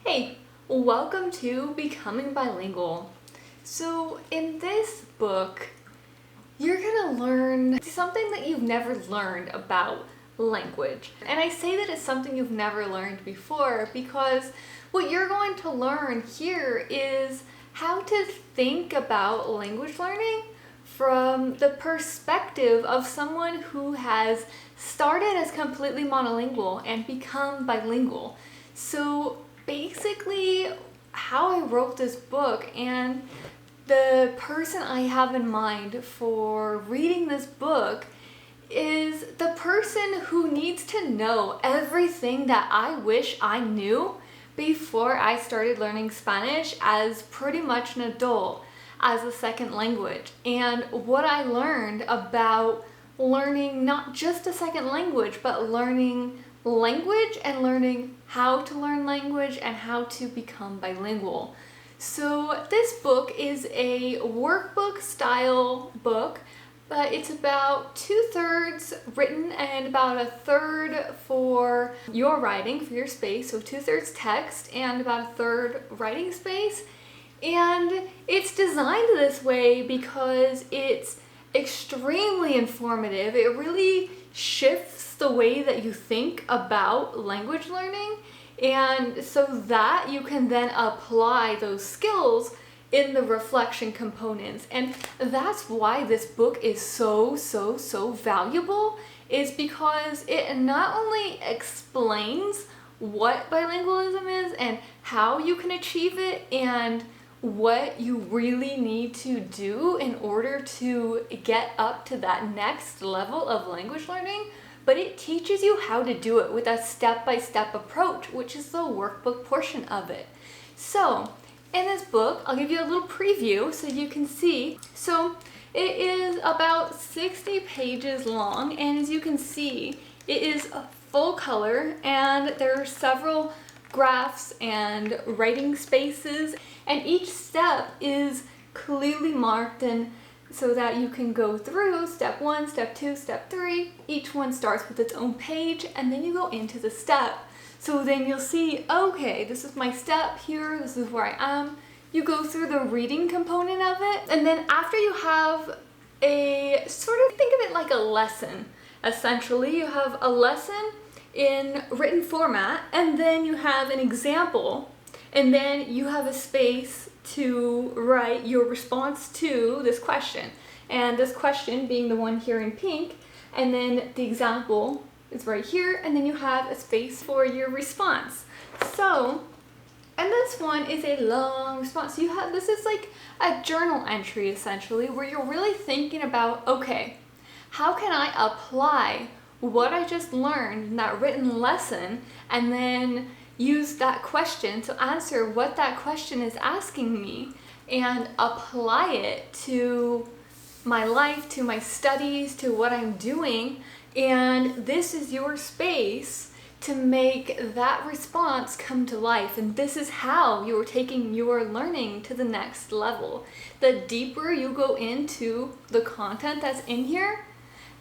Hey, welcome to Becoming Bilingual. So in this book, you're gonna learn something that you've never learned about language. And I say that it's something you've never learned before because what you're going to learn here is how to think about language learning from the perspective of someone who has started as completely monolingual and become bilingual. So basically, how I wrote this book and the person I have in mind for reading this book is the person who needs to know everything that I wish I knew before I started learning Spanish as pretty much an adult, as a second language. And what I learned about learning not just a second language, but learning language and learning how to learn language and how to become bilingual. So this book is a workbook style book, but it's about 2/3 written and about a third for your writing, for your space. So 2/3 text and about a third writing space. And it's designed this way because it's extremely informative. It really shifts the way that you think about language learning, and so that you can then apply those skills in the reflection components. And that's why this book is so valuable, is because it not only explains what bilingualism is and how you can achieve it and what you really need to do in order to get up to that next level of language learning, but it teaches you how to do it with a step-by-step approach, which is the workbook portion of it. So in this book, I'll give you a little preview so you can see. So it is about 60 pages long, and as you can see, it is full color, and there are several graphs and writing spaces, and each step is clearly marked and so that you can go through step 1, step 2, step 3. Each one starts with its own page, and then you go into the step. So then you'll see, okay, this is my step here, this is where I am. You go through the reading component of it, and then after you have a sort of, think of it like a lesson. Essentially, you have a lesson in written format, and then you have an example, and then you have a space to write your response to this question, and this question being the one here in pink, and then the example is right here, and then you have a space for your response. So, and this one is a long response. So you have, this is like a journal entry essentially, where you're really thinking about, okay, how can I apply what I just learned in that written lesson, and then use that question to answer what that question is asking me and apply it to my life, to my studies, to what I'm doing. And this is your space to make that response come to life. And this is how you're taking your learning to the next level. The deeper you go into the content that's in here,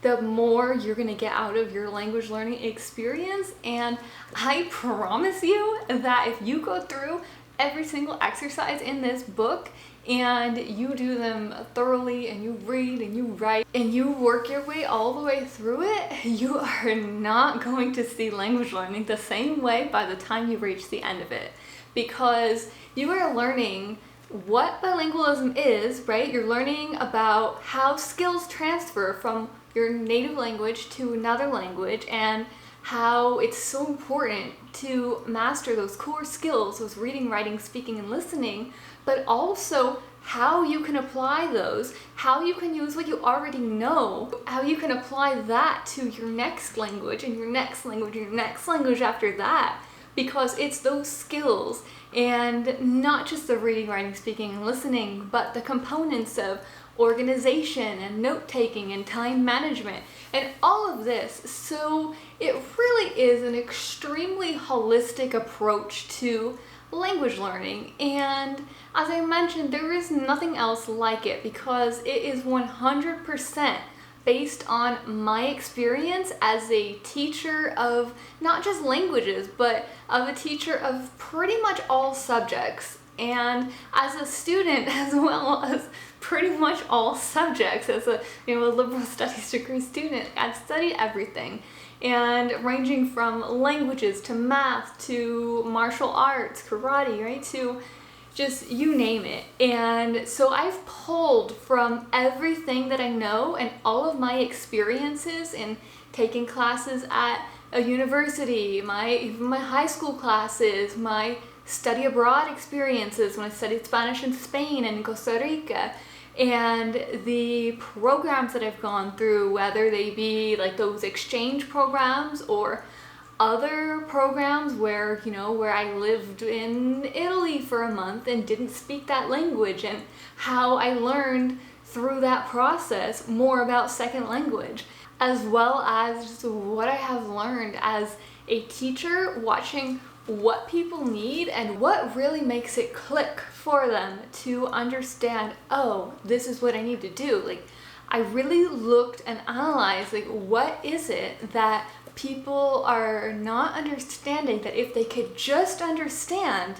the more you're gonna get out of your language learning experience. And I promise you that if you go through every single exercise in this book and you do them thoroughly, and you read and you write and you work your way all the way through it, you are not going to see language learning the same way by the time you reach the end of it, because you are learning what bilingualism is, right? You're learning about how skills transfer from your native language to another language, and how it's so important to master those core skills, those reading, writing, speaking, and listening, but also how you can apply those, how you can use what you already know, how you can apply that to your next language and your next language and your next language after that, because it's those skills, and not just the reading, writing, speaking, and listening, but the components of organization and note-taking and time management and all of this. So it really is an extremely holistic approach to language learning, and as I mentioned, there is nothing else like it because it is 100% based on my experience as a teacher of not just languages, but of a teacher of pretty much all subjects. And as a student as well as pretty much all subjects, as a liberal studies degree student, I've studied everything. And ranging from languages to math to martial arts, karate, right, to just you name it. And so I've pulled from everything that I know and all of my experiences in taking classes at a university, even my high school classes, my study abroad experiences when I studied Spanish in Spain and Costa Rica, and the programs that I've gone through, whether they be like those exchange programs or other programs where I lived in Italy for a month and didn't speak that language, and how I learned through that process more about second language, as well as just what I have learned as a teacher, watching what people need and what really makes it click for them to understand, oh, this is what I need to do. Like, I really looked and analyzed, like, what is it that people are not understanding, that if they could just understand,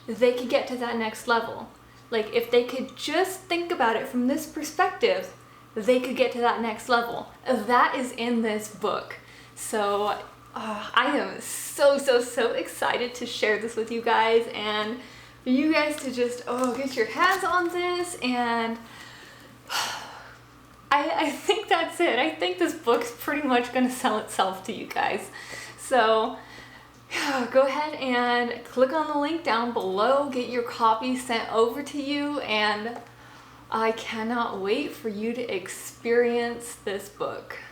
they could get to that next level. Like, if they could just think about it from this perspective, they could get to that next level. That is in this book. So I am so excited to share this with you guys, and for you guys to just get your hands on this. And I think that's it. I think this book's pretty much going to sell itself to you guys. So go ahead and click on the link down below, get your copy sent over to you, and I cannot wait for you to experience this book.